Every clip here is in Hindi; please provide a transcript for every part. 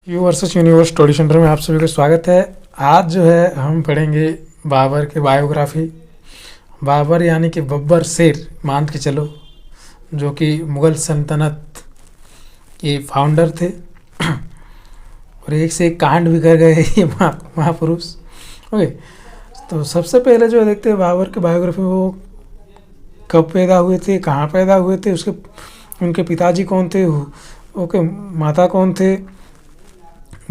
You versus universe study centre में आप सभी का स्वागत है। आज जो है हम पढ़ेंगे बाबर के बायोग्राफी। बाबर यानी कि बब्बर शेर मान के चलो, जो कि मुग़ल सल्तनत के फाउंडर थे और एक से एक कांड भी कर गए ये महापुरुष। ओके, तो सबसे पहले जो देखते हैं बाबर के बायोग्राफी में, वो कब पैदा हुए थे, कहाँ पैदा हुए थे, उनके पिताजी कौन थे, ओके माता कौन थे,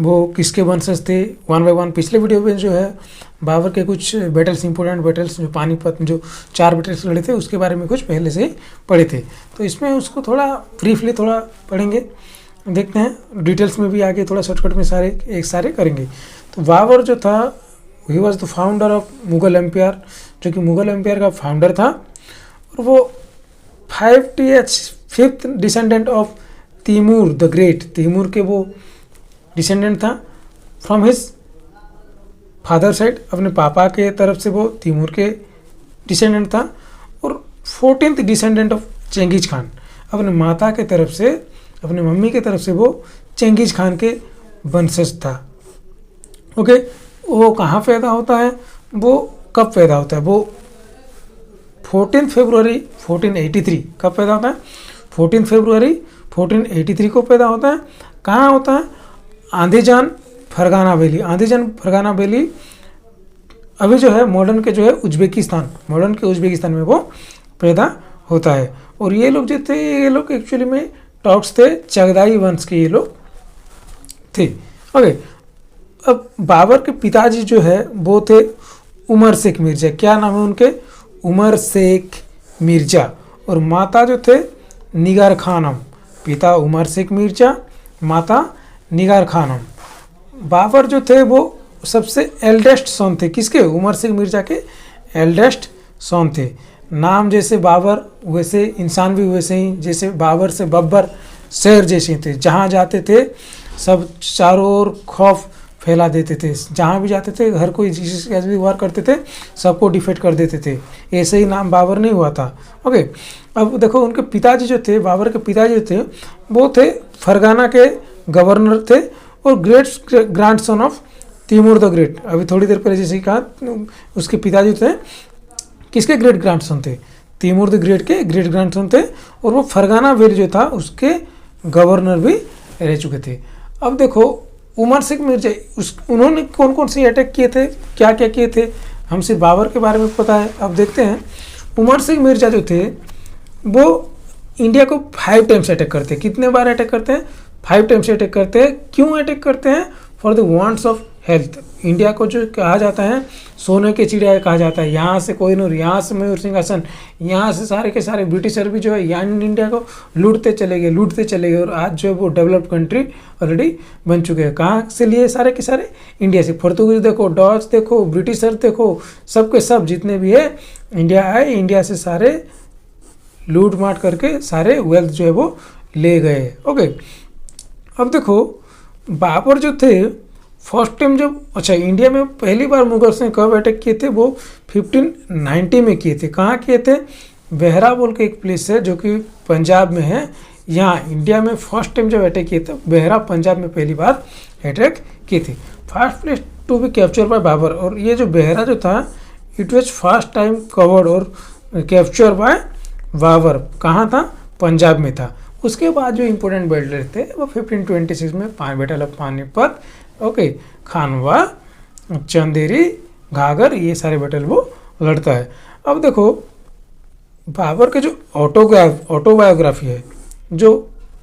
वो किसके वंशज थे। वन बाय वन पिछले वीडियो में जो है बाबर के कुछ बैटल्स, इंपॉर्टेंट बैटल्स, जो पानीपत में जो 4 बैटल्स लड़े थे उसके बारे में कुछ पहले से ही पढ़े थे, तो इसमें उसको थोड़ा ब्रीफली थोड़ा पढ़ेंगे, देखते हैं। डिटेल्स में भी आगे थोड़ा शॉर्टकट में सारे करेंगे। तो बाबर जो था, he was the founder of Mughal empire, जो कि मुग़ल एम्पायर का फाउंडर था। और वो 5th descendant of Timur the great, Timur के वो डिसेंडेंट था। फ्रॉम हिज फादर साइड, अपने पापा के तरफ से वो तैमूर के डिसेंडेंट था। और 14th descendant of Genghis Khan, अपने माता के तरफ से, अपने मम्मी के तरफ से वो चेंगिज खान के वंशज था। ओके, वो कहाँ पैदा होता है, वो कब पैदा होता है, वो 14 फरवरी 1483 कब पैदा होता है, 14 फरवरी 1483 को पैदा होता है। कहाँ होता है, आंधीजान फरगाना वैली। आंधीजान फरगाना वैली अभी जो है मॉडर्न के जो है उज्बेकिस्तान में वो पैदा होता है। और ये लोग जो थे, ये लोग एक्चुअली में टॉक्स थे, चगदाई वंश के ये लोग थे। ओके, अब बाबर के पिताजी जो है वो थे उमर शेख मिर्जा। क्या नाम है उनके, उमर शेख मिर्जा। और माता जो थे निगार खानम। पिता उमर शेख मिर्जा, माता निगार खानम। बाबर जो थे वो सबसे एल्डेस्ट सन थे, किसके, उमर शेख मिर्जा के एल्डेस्ट सन थे। नाम जैसे बाबर वैसे इंसान भी वैसे ही, जैसे बाबर से बब्बर शेर जैसे थे। जहाँ जाते थे सब चारों ओर खौफ फैला देते थे, जहाँ भी जाते थे, हर कोई जिस भी वार करते थे सबको डिफेट कर देते थे। ऐसे ही नाम बाबर नहीं हुआ था। ओके, अब देखो उनके पिताजी जो थे, बाबर के पिताजी जो थे वो थे फरगाना के गवर्नर थे और great grandson of Timur the great. अभी थोड़ी देर पहले जैसे कहा, उसके पिताजी थे किसके ग्रेट ग्रैंडसन थे, तैमूर द ग्रेट के ग्रेट ग्रैंडसन थे। और वो फरगाना वैली जो था उसके गवर्नर भी रह चुके थे। अब देखो उमर शेख मिर्जा, उन्होंने कौन कौन से अटैक किए थे, क्या क्या किए थे, हम सिर्फ बाबर के बारे में पता है। अब देखते हैं, उमर शेख मिर्जा जो थे वो इंडिया को 5 टाइम्स अटैक करते हैं। कितने बार अटैक करते हैं, 5 टाइम्स अटैक करते हैं। क्यों अटैक करते हैं, for the wants of health. India को जो कहा जाता है सोने के चिड़िया कहा जाता है। यहाँ से कोहिनूर, यहाँ से मयूर सिंहासन, यहाँ से सारे के सारे ब्रिटिशर भी जो है यहाँ इंडिया को लूटते चले गए। और आज जो है वो डेवलप्ड कंट्री ऑलरेडी बन चुके हैं। कहाँ से लिए सारे के सारे, इंडिया से। पोर्तुगीज देखो, डच देखो, ब्रिटिशर देखो, सब के सब जितने भी है इंडिया आए, इंडिया से सारे लूट माट करके सारे वेल्थ जो है वो ले गए। ओके, अब देखो बाबर जो थे फर्स्ट टाइम जब, अच्छा इंडिया में पहली बार मुगल्स ने कब अटैक किए थे, वो 1590 में किए थे। कहाँ किए थे, बेहरा बोल के एक प्लेस है जो कि पंजाब में है। यहाँ इंडिया में फर्स्ट टाइम जब अटैक किए थे, बेहरा पंजाब में पहली बार अटैक किए थे। First place to be captured by Babur. और ये जो बेहरा जो था, it was first time covered और कैप्चर बाय बाबर। कहाँ था, पंजाब में था। उसके बाद जो इंपॉर्टेंट बैटल थे वो 1526 में बैटल ऑफ पानीपत, ओके, खानवा, चंदेरी, घाघर, ये सारे बैटल वो लड़ता है। अब देखो बाबर के जो ऑटोबायोग्राफी है जो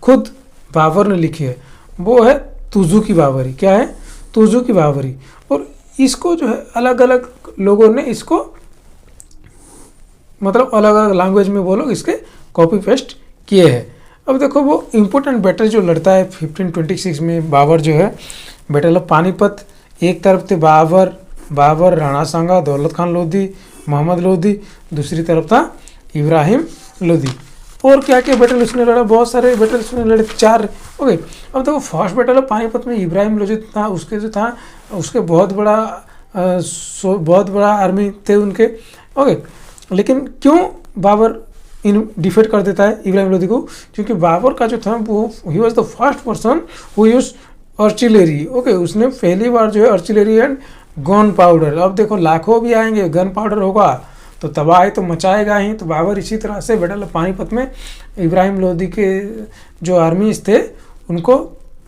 खुद बाबर ने लिखी है, वो है तुजू की बाबरी। क्या है, तुजू की बाबरी। और इसको जो है अलग अलग लोगों ने इसको, मतलब अलग अलग लैंग्वेज में वो लोग इसके कॉपी पेस्ट किए हैं। अब देखो वो इम्पोर्टेंट बैटल जो लड़ता है 1526 में बाबर जो है, बैटल ऑफ पानीपत। एक तरफ थे बाबर, राणा सांगा, दौलत खान लोधी, मोहम्मद लोधी। दूसरी तरफ था इब्राहिम लोधी। और क्या क्या बैटल उसने लड़ा, बहुत सारे बैटल उसने लड़े, 4। ओके, अब देखो फर्स्ट बैटल ऑफ पानीपत में इब्राहिम लोधी था, उसके जो था उसके बहुत बड़ा आर्मी थे उनके। ओके, लेकिन क्यों बाबर डिफेट कर देता है इब्राहिम लोधी को, क्योंकि बाबर का जो था वो ही was the first person who use artillery. Okay, उसने पहली बार जो है आर्टिलरी एंड गन पाउडर। अब देखो लाखों भी आएंगे, गन पाउडर होगा तो तबाही तो मचाएगा ही। तो बाबर इसी तरह से बैटल ऑफ पानीपत में इब्राहिम लोदी के जो आर्मीज थे उनको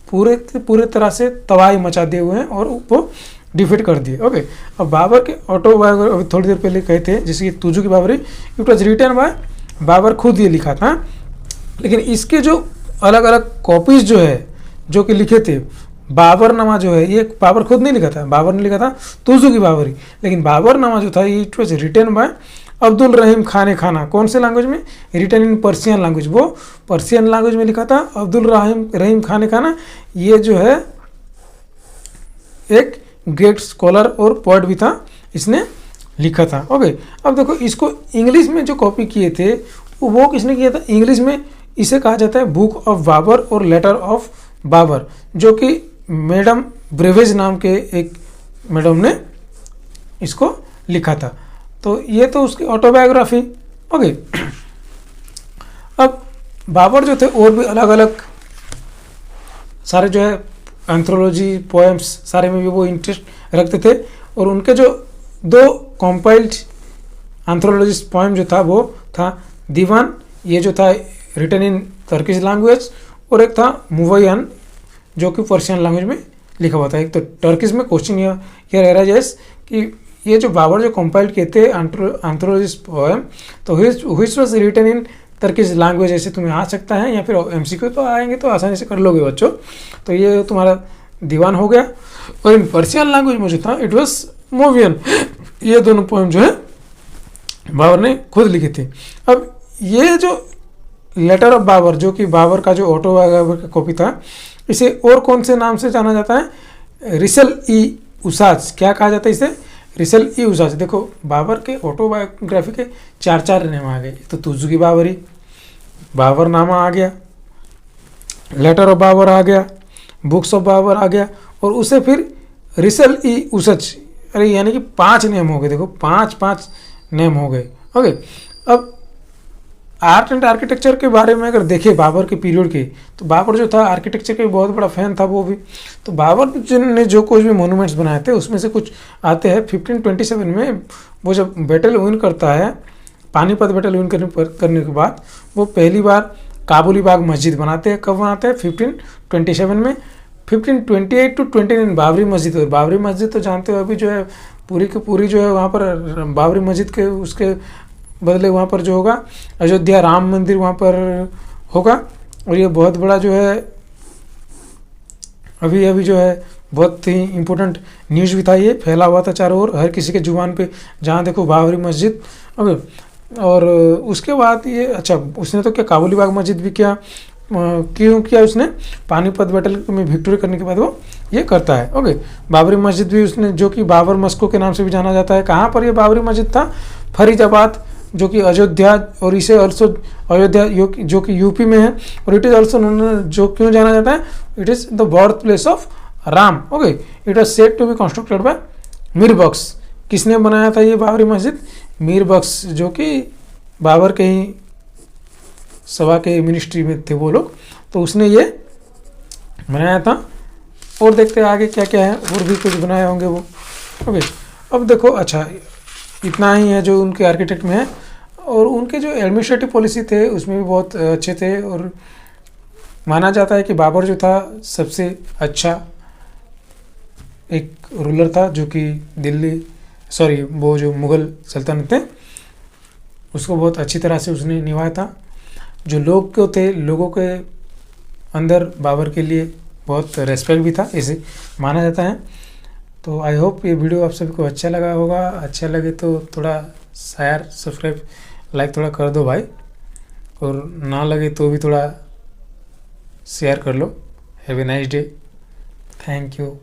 पूरे तरह से तबाही मचा दिए हुए हैं और वो डिफीट कर दिए। ओके, अब बाबर के ऑटोबायोग्राफी थोड़ी देर पहले कहे थे, जैसे कि तुजू की Baburi, it was written by Babur खुद ये लिखा था। लेकिन इसके जो अलग अलग कॉपीज जो है जो कि लिखे थे, बाबरनामा जो है ये बाबर खुद नहीं लिखा था, बाबर ने लिखा था तुजू की बाबरी। लेकिन बाबरनामा जो था it was written by Abdul Rahim Khan Khana. कौन से लैंग्वेज में? Written in Persian language. वो पर्शियन लैंग्वेज में लिखा था अब्दुल रहीम खान खाना। ये जो है एक ग्रेट स्कॉलर और पोएट भी था, इसने लिखा था। ओके, अब देखो इसको इंग्लिश में जो कॉपी किए थे वो किसने किया था? इंग्लिश में इसे कहा जाता है बुक ऑफ बाबर और लेटर ऑफ बाबर, जो कि मैडम ब्रेवेज नाम के एक मैडम ने इसको लिखा था। तो ये तो उसकी ऑटोबायोग्राफी। ओके, अब बाबर जो थे और भी अलग अलग सारे जो है एंथ्रोलॉजी पोएम्स सारे में भी वो इंटरेस्ट रखते थे। और उनके जो दो कंपाइल्ड एंथ्रोलॉजिस्ट पोएम जो था वो था दीवान, ये जो था रिटन इन टर्किश लैंग्वेज, और एक था मुवैयन जो कि पर्शियन लैंग्वेज में लिखा हुआ था। एक तो टर्किश में क्वेश्चन ये रह रहा है कि ये जो बाबर जो कंपाइल्ड किए थे एंथ्रोलॉजिस्ट पोएम, तो which was written in Turkish language, ऐसे तुम्हें आ सकता है या फिर एमसीक्यू तो आएंगे तो आसानी से कर लोगे बच्चों। तो ये तुम्हारा दीवान हो गया। और इन पर्शियन लैंग्वेज में जो था इट वाज मुवैयन। ये दोनों पोएम जो है बाबर ने खुद लिखे थे। अब ये जो लेटर ऑफ बाबर जो कि बाबर का जो ऑटोबायोग्राफी का कॉपी था, इसे और कौन से नाम से जाना जाता है? रिसल ई उसाज। क्या कहा जाता है इसे? रिसल ई उसाज। देखो बाबर के ऑटोबायोग्राफी के चार नाम आ गए। तो तुजू की बाबरी, बाबरनामा आ गया, लेटर ऑफ बाबर आ गया, बुक्स ऑफ बाबर आ गया, और उसे फिर रिसल ई उसज। अरे यानी कि 5 नेम हो गए। देखो 5 नेम हो गए। ओके, अब आर्ट एंड आर्किटेक्चर के बारे में अगर देखें बाबर के पीरियड के, तो बाबर जो था आर्किटेक्चर के बहुत बड़ा फैन था वो भी। तो बाबर ने जो कुछ भी मोनूमेंट्स बनाए थे उसमें से कुछ आते हैं 1527 में। वो जब बैटल विन करता है, पानीपत बैटल विन करने के बाद वो पहली बार काबुली बाग मस्जिद बनाते हैं। कब बनाते हैं? 1527 में। 1528 to 29 बाबरी मस्जिद। और बाबरी मस्जिद तो जानते हो अभी जो है पूरी की पूरी जो है वहाँ पर बाबरी मस्जिद के उसके बदले वहाँ पर जो होगा अयोध्या राम मंदिर वहाँ पर होगा। और ये बहुत बड़ा जो है अभी जो है बहुत ही इम्पोर्टेंट न्यूज़ भी था। ये फैला हुआ था चारों ओर, हर किसी के जुबान पे, जहाँ देखो बाबरी मस्जिद। और उसके बाद ये अच्छा उसने तो क्या काबुली बाग मस्जिद भी किया। क्यों किया उसने? पानीपत बैटल में विक्टोरी करने के बाद वो ये करता है। ओके, बाबरी मस्जिद भी उसने, जो कि बाबर मस्को के नाम से भी जाना जाता है। कहाँ पर ये बाबरी मस्जिद था? फरीदाबाद, जो कि अयोध्या, और इसे ऑल्सो अयोध्या जो कि यूपी में है। और इट इज़ ऑल्सो जो क्यों जाना जाता है? It is the birth place of Ram. Okay, it was said to be constructed by Mir Bakhsh. किसने बनाया था ये बाबरी मस्जिद? मीर बख्श, जो कि बाबर के ही सभा के मिनिस्ट्री में थे वो लोग। तो उसने ये बनाया था। और देखते हैं आगे क्या क्या है, और भी कुछ बनाए होंगे वो। ओके, अब देखो अच्छा इतना ही है जो उनके आर्किटेक्ट में है। और उनके जो एडमिनिस्ट्रेटिव पॉलिसी थे उसमें भी बहुत अच्छे थे। और माना जाता है कि बाबर जो था सबसे अच्छा एक रूलर था जो कि वो जो मुग़ल सल्तनत थे उसको बहुत अच्छी तरह से उसने निभाया था। जो लोगों के अंदर बाबर के लिए बहुत रेस्पेक्ट भी था, ऐसे माना जाता है। तो आई होप ये वीडियो आप सभी को अच्छा लगा होगा। अच्छा लगे तो थोड़ा शेयर, सब्सक्राइब, लाइक थोड़ा कर दो भाई, और ना लगे तो भी थोड़ा शेयर कर लो। Have a nice day. Thank you.